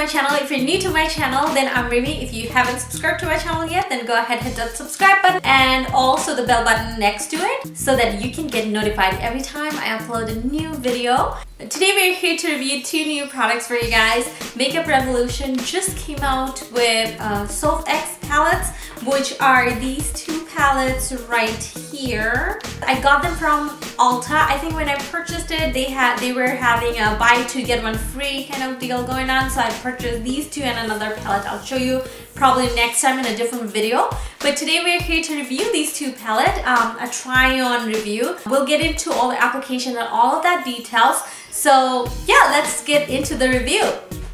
channel. If you're new to my channel, then I'm Rimi. If you haven't subscribed to my channel yet, then go ahead, hit that subscribe button and also the bell button next to it so that you can get notified every time I upload a new video. Today we're here to review two new products for you guys. Makeup Revolution just came out with SophX palettes, which are these two palettes right here. I got them from Ulta. I think when I purchased it, they were having a buy two get one free kind of deal going on, so I purchased these two and another palette. I'll show you probably next time in a different video. But today we're here to review these two palettes, a try-on review. We'll get into all the application and all of that details. So yeah, let's get into the review.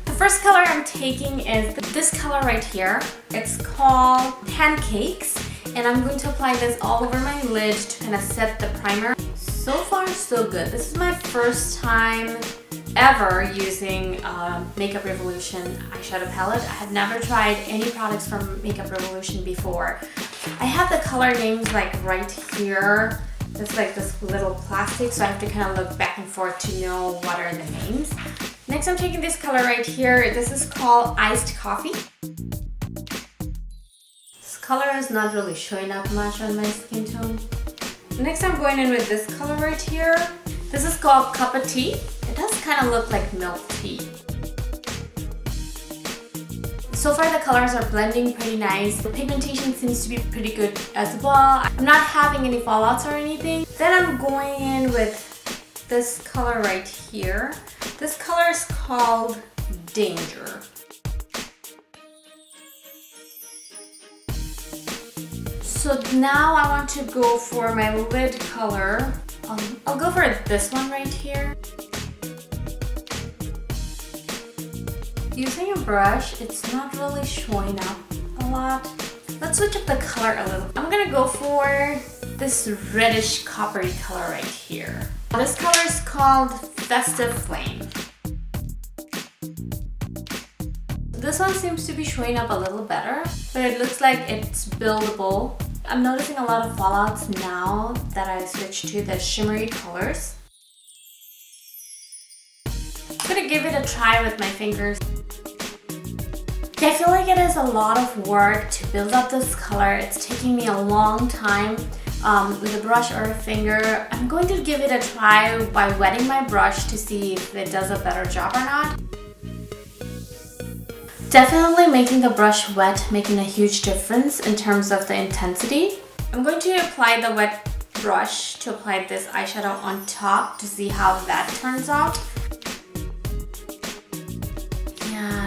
The first color I'm taking is this color right here. It's called Pancakes, and I'm going to apply this all over my lid to kind of set the primer. So far, so good. This is my first time ever using Makeup Revolution eyeshadow palette. I have never tried any products from Makeup Revolution before. I have the color names like right here. It's like this little plastic, so I have to kind of look back and forth to know what are the names. Next, I'm taking this color right here. This is called Iced Coffee. This color is not really showing up much on my skin tone. Next, I'm going in with this color right here. This is called Cup of Tea. It does kind of look like milk tea. So far the colors are blending pretty nice. The pigmentation seems to be pretty good as well. I'm not having any fallouts or anything. Then I'm going in with this color right here. This color is called Danger. So now I want to go for my lid color. I'll go for this one right here. Using a brush, it's not really showing up a lot. Let's switch up the color a little. I'm gonna go for this reddish coppery color right here. This color is called Festive Flame. This one seems to be showing up a little better, but it looks like it's buildable. I'm noticing a lot of fallouts now that I switched to the shimmery colors. I'm gonna give it a try with my fingers. I feel like it is a lot of work to build up this color. It's taking me a long time with a brush or a finger. I'm going to give it a try by wetting my brush to see if it does a better job or not. Definitely making the brush wet, making a huge difference in terms of the intensity. I'm going to apply the wet brush to apply this eyeshadow on top to see how that turns out.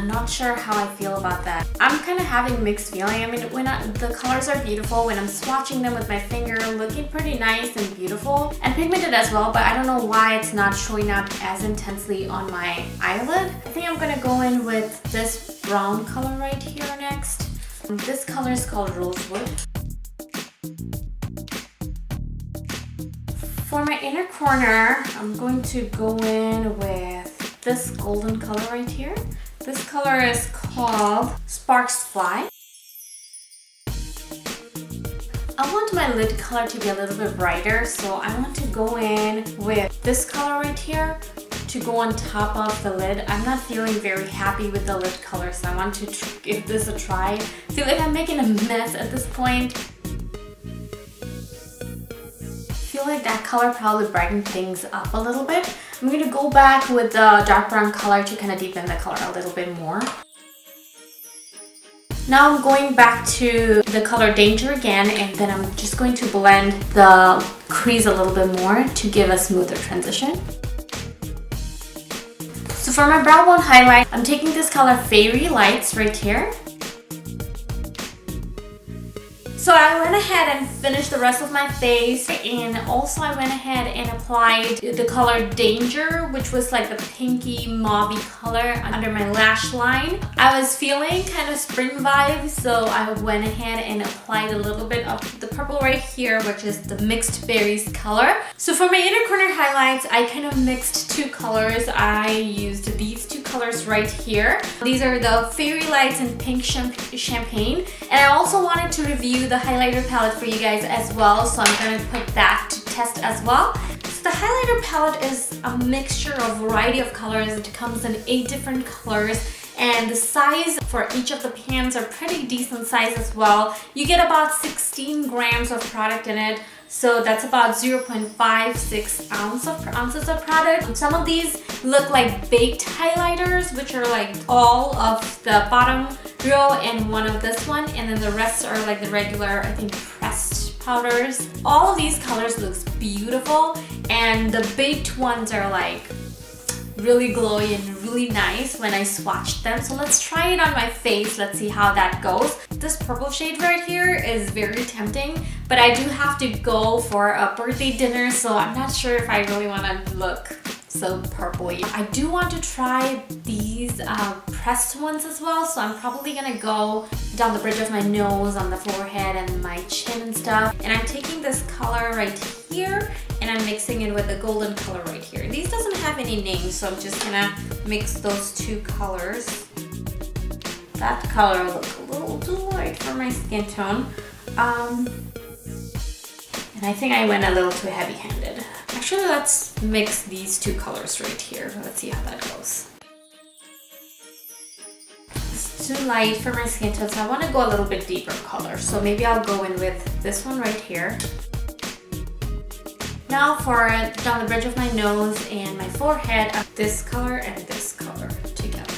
Not sure how I feel about that. I'm kind of having mixed feeling. I mean, the colors are beautiful. When I'm swatching them with my finger, looking pretty nice and beautiful and pigmented as well, but I don't know why it's not showing up as intensely on my eyelid. I think I'm gonna go in with this brown color right here next. This color is called Rosewood. For my inner corner, I'm going to go in with this golden color right here. This color is called Sparks Fly. I want my lid color to be a little bit brighter, so I want to go in with this color right here to go on top of the lid. I'm not feeling very happy with the lid color, so I want to give this a try. I feel like I'm making a mess at this point. I feel like that color probably brightened things up a little bit. I'm going to go back with the dark brown color to kind of deepen the color a little bit more. Now I'm going back to the color Danger again, and then I'm just going to blend the crease a little bit more to give a smoother transition. So for my brow bone highlight, I'm taking this color Fairy Lights right here. So I went ahead and finished the rest of my face, and also I went ahead and applied the color Danger, which was like the pinky mauvey color under my lash line. I was feeling kind of spring vibes, so I went ahead and applied a little bit of the purple right here, which is the Mixed Berries color. So for my inner corner highlights, I kind of mixed two colors. I used these two colors right here. These are the Fairy Lights and Pink Champagne, and I also wanted to review the highlighter palette for you guys as well, so I'm going to put that to test as well. So the highlighter palette is a mixture of a variety of colors. It comes in 8 different colors, and the size for each of the pans are pretty decent size as well. You get about 16 grams of product in it. So that's about 0.56 ounces of product. Some of these look like baked highlighters, which are like all of the bottom row and one of this one. And then the rest are like the regular, I think, pressed powders. All of these colors looks beautiful. And the baked ones are like really glowy and really nice when I swatched them. So let's try it on my face. Let's see how that goes. This purple shade right here is very tempting, but I do have to go for a birthday dinner, so I'm not sure if I really want to look so purpley. I do want to try these pressed ones as well, so I'm probably gonna go down the bridge of my nose, on the forehead and my chin and stuff. And I'm taking this color right here and I'm mixing it with the golden color right here. These doesn't have any names, so I'm just gonna mix those two colors. That color looks a little too light for my skin tone. And I think I went a little too heavy-handed. Actually, let's mix these two colors right here. Let's see how that goes. It's too light for my skin tone, so I want to go a little bit deeper color. So maybe I'll go in with this one right here. Now for down the bridge of my nose and my forehead, this color and this color together.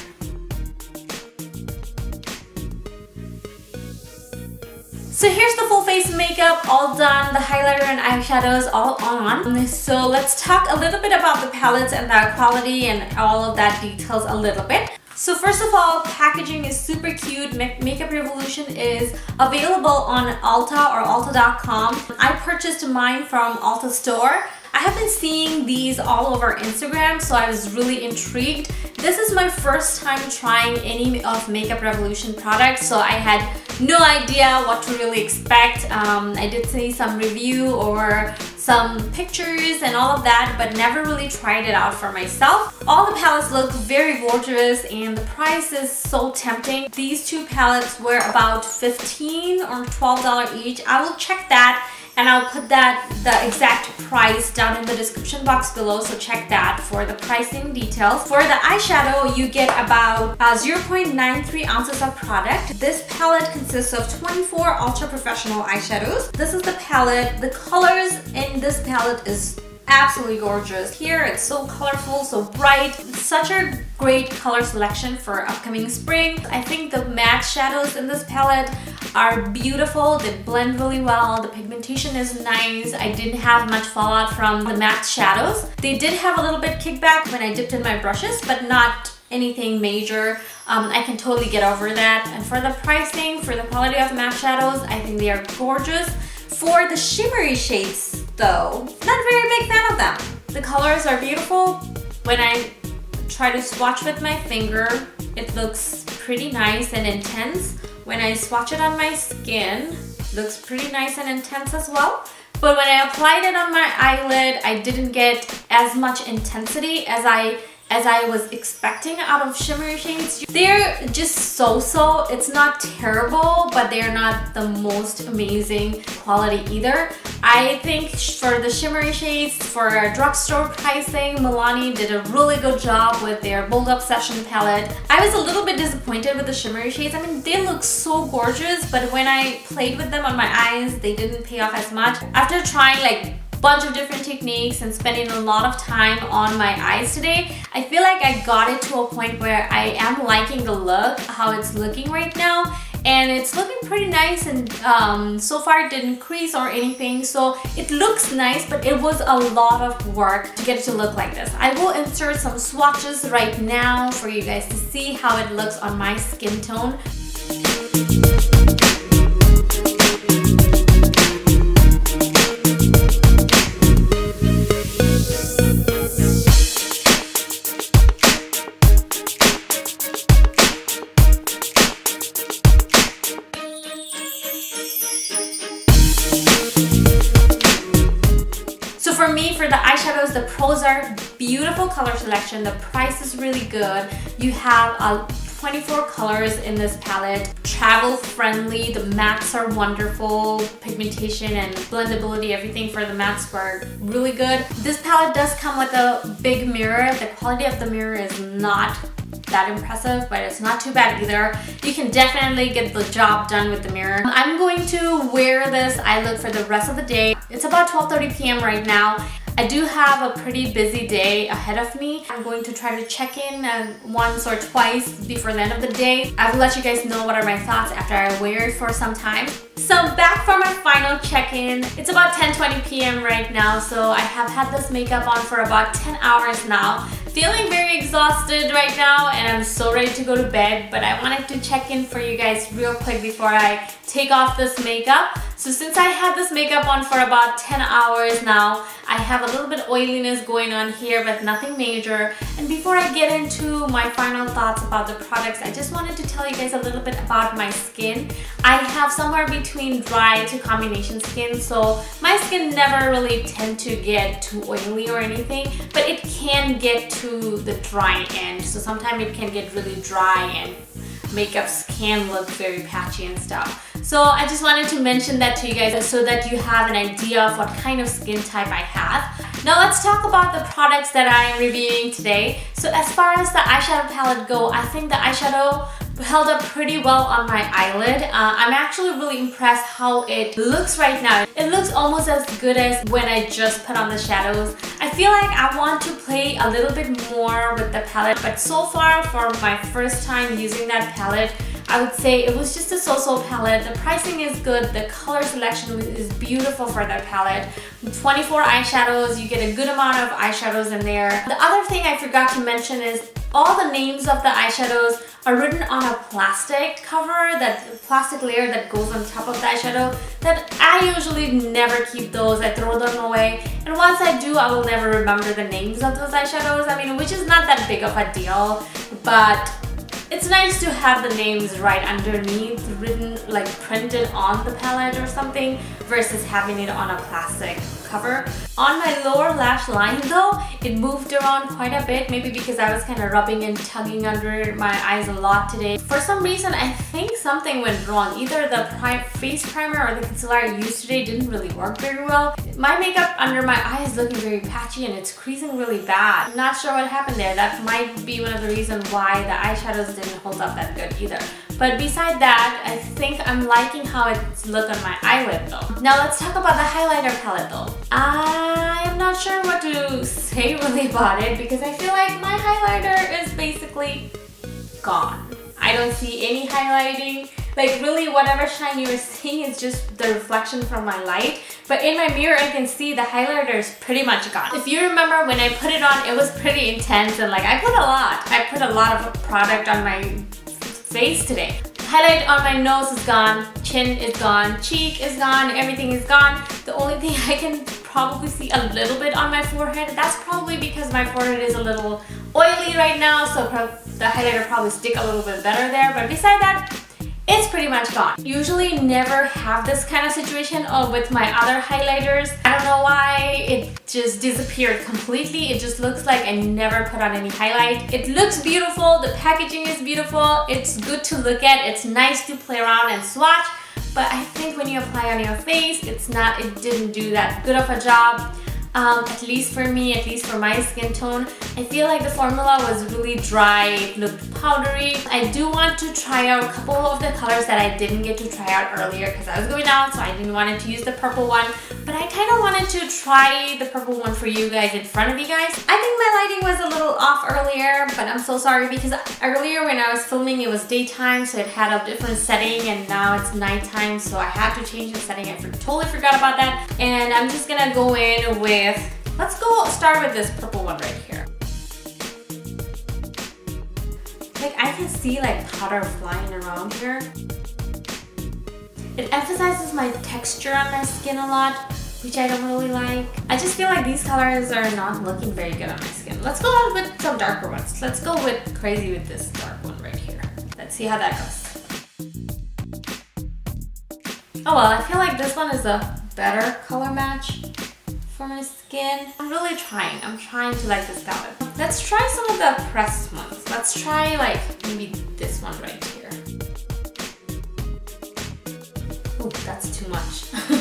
So here's the full face makeup all done, the highlighter and eyeshadows all on. So let's talk a little bit about the palettes and the quality and all of that details a little bit. So first of all, packaging is super cute. Makeup Revolution is available on Ulta or Ulta.com. I purchased mine from Ulta store. I have been seeing these all over Instagram, so I was really intrigued. This is my first time trying any of Makeup Revolution products, so I had no idea what to really expect. I did see some review or some pictures and all of that, but never really tried it out for myself. All the palettes look very gorgeous and the price is so tempting. These two palettes were about $15 or $12 each. I will check that and I'll put the exact price down in the description box below, so check that for the pricing details. For the eyeshadow, you get about 0.93 ounces of product. This palette consists of 24 ultra professional eyeshadows. This is the palette. The colors in this palette is absolutely gorgeous. Here it's so colorful, so bright. Such a great color selection for upcoming spring. I think the matte shadows in this palette are beautiful. They blend really well. The pigmentation is nice. I didn't have much fallout from the matte shadows. They did have a little bit kickback when I dipped in my brushes, but not anything major. I can totally get over that. And for the pricing, for the quality of matte shadows, I think they are gorgeous. For the shimmery shades though, not very big fan of them. The colors are beautiful. When I try to swatch with my finger, it looks pretty nice and intense. When I swatch it on my skin, it looks pretty nice and intense as well. But when I applied it on my eyelid, I didn't get as much intensity as I was expecting out of shimmery shades. They're just so-so. It's not terrible, but they're not the most amazing quality either. I think for the shimmery shades, for drugstore pricing, Milani did a really good job with their Bold Obsession palette. I was a little bit disappointed with the shimmery shades. I mean, they look so gorgeous, but when I played with them on my eyes, they didn't pay off as much. After trying like bunch of different techniques and spending a lot of time on my eyes today, I feel like I got it to a point where I am liking the look, how it's looking right now, and it's looking pretty nice, and so far it didn't crease or anything, so it looks nice, but it was a lot of work to get it to look like this. I will insert some swatches right now for you guys to see how it looks on my skin tone. For me, for the eyeshadows, the pros are beautiful color selection. The price is really good. You have 24 colors in this palette. Travel friendly. The mattes are wonderful. Pigmentation and blendability, everything for the mattes were really good. This palette does come with a big mirror. The quality of the mirror is not that impressive, but it's not too bad either. You can definitely get the job done with the mirror. I'm going to wear this eye look for the rest of the day. It's about 12:30 p.m. right now. I do have a pretty busy day ahead of me. I'm going to try to check in once or twice before the end of the day. I will let you guys know what are my thoughts after I wear it for some time. So back for my final check-in. It's about 10:20 p.m. right now, so I have had this makeup on for about 10 hours now. Feeling very exhausted right now, and I'm so ready to go to bed, but I wanted to check in for you guys real quick before I take off this makeup. So since I had this makeup on for about 10 hours now, I have a little bit of oiliness going on here, but nothing major. And before I get into my final thoughts about the products, I just wanted to tell you guys a little bit about my skin. I have somewhere between dry to combination skin, so my skin never really tend to get too oily or anything, but it can get to the dry end. So sometimes it can get really dry and makeups can look very patchy and stuff. So I just wanted to mention that to you guys so that you have an idea of what kind of skin type I have. Now let's talk about the products that I am reviewing today. So as far as the eyeshadow palette go, I think the eyeshadow held up pretty well on my eyelid. I'm actually really impressed how it looks right now. It looks almost as good as when I just put on the shadows. I feel like I want to play a little bit more with the palette, but so far for my first time using that palette, I would say it was just a so-so palette. The pricing is good, the color selection is beautiful for that palette. 24 eyeshadows, you get a good amount of eyeshadows in there. The other thing I forgot to mention is all the names of the eyeshadows are written on a plastic cover, that plastic layer that goes on top of the eyeshadow, that I usually never keep those. I throw them away, and once I do, I will never remember the names of those eyeshadows. I mean, which is not that big of a deal, but it's nice to have the names right underneath, written, like printed on the palette or something, versus having it on a plastic cover. On my lower lash line though, it moved around quite a bit, maybe because I was kind of rubbing and tugging under my eyes a lot today. For some reason, I think something went wrong. Either the face primer or the concealer I used today didn't really work very well. My makeup under my eye is looking very patchy and it's creasing really bad. I'm not sure what happened there. That might be one of the reasons why the eyeshadows didn't hold up that good either. But beside that, I think I'm liking how it's looked on my eyelid though. Now let's talk about the highlighter palette though. I am not sure what to say really about it because I feel like my highlighter is basically gone. I don't see any highlighting. Like really whatever shine you are seeing is just the reflection from my light. But in my mirror I can see the highlighter is pretty much gone. If you remember when I put it on, it was pretty intense and like I put a lot of product on my face today. Highlight on my nose is gone, chin is gone, cheek is gone, everything is gone. The only thing I can probably see a little bit on my forehead, that's probably because my forehead is a little oily right now, so the highlighter probably stick a little bit better there, but beside that, it's pretty much gone. Usually never have this kind of situation with my other highlighters. I don't know why it just disappeared completely. It just looks like I never put on any highlight. It looks beautiful, the packaging is beautiful, it's good to look at, it's nice to play around and swatch, but I think when you apply on your face, it didn't do that good of a job. At least for me, at least for my skin tone. I feel like the formula was really dry, it looked powdery. I do want to try out a couple of the colors that I didn't get to try out earlier because I was going out, so I didn't want to use the purple one. But I kind of wanted to try the purple one for you guys in front of you guys. I think my lighting was a little off earlier, but I'm so sorry because earlier when I was filming it was daytime, so it had a different setting, and now it's nighttime, so I had to change the setting. I totally forgot about that. And I'm just gonna go in with, let's go start with this purple one right here. Like I can see like powder flying around here. It emphasizes my texture on my skin a lot, which I don't really like. I just feel like these colors are not looking very good on my skin. Let's go with some darker ones. Let's go with crazy with this dark one right here. Let's see how that goes. Oh well, I feel like this one is a better color match for my skin. I'm really trying. I'm trying to like this palette. Let's try some of the pressed ones. Let's try like maybe this one right here. Oh, that's too much. I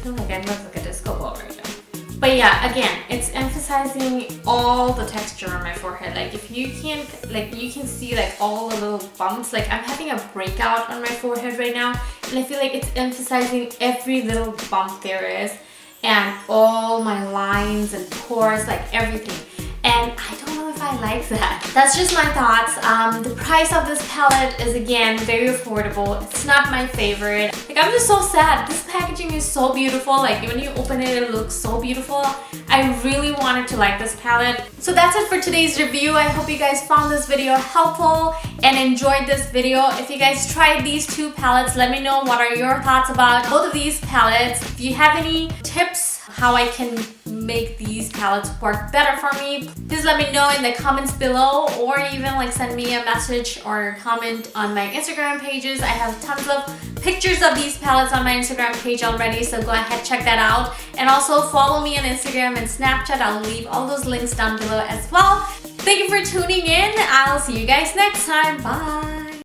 feel like I look like a disco ball right now. But yeah, again, it's emphasizing all the texture on my forehead. Like if you can, like you can see like all the little bumps. Like I'm having a breakout on my forehead right now, and I feel like it's emphasizing every little bump there is, and all my lines and pores, like everything. And I don't know if I like that. That's just my thoughts. The price of this palette is again very affordable. It's not my favorite. Like I'm just so sad. This packaging is so beautiful. Like when you open it, it looks so beautiful. I really wanted to like this palette. So that's it for today's review. I hope you guys found this video helpful and enjoyed this video. If you guys tried these two palettes, let me know what are your thoughts about both of these palettes. If you have any tips how I can make these palettes work better for me, please let me know in the comments below, or even like send me a message or comment on my Instagram pages. I have tons of pictures of these palettes on my Instagram page already, so go ahead, check that out. And also follow me on Instagram and Snapchat. I'll leave all those links down below as well. Thank you for tuning in. I'll see you guys next time. Bye!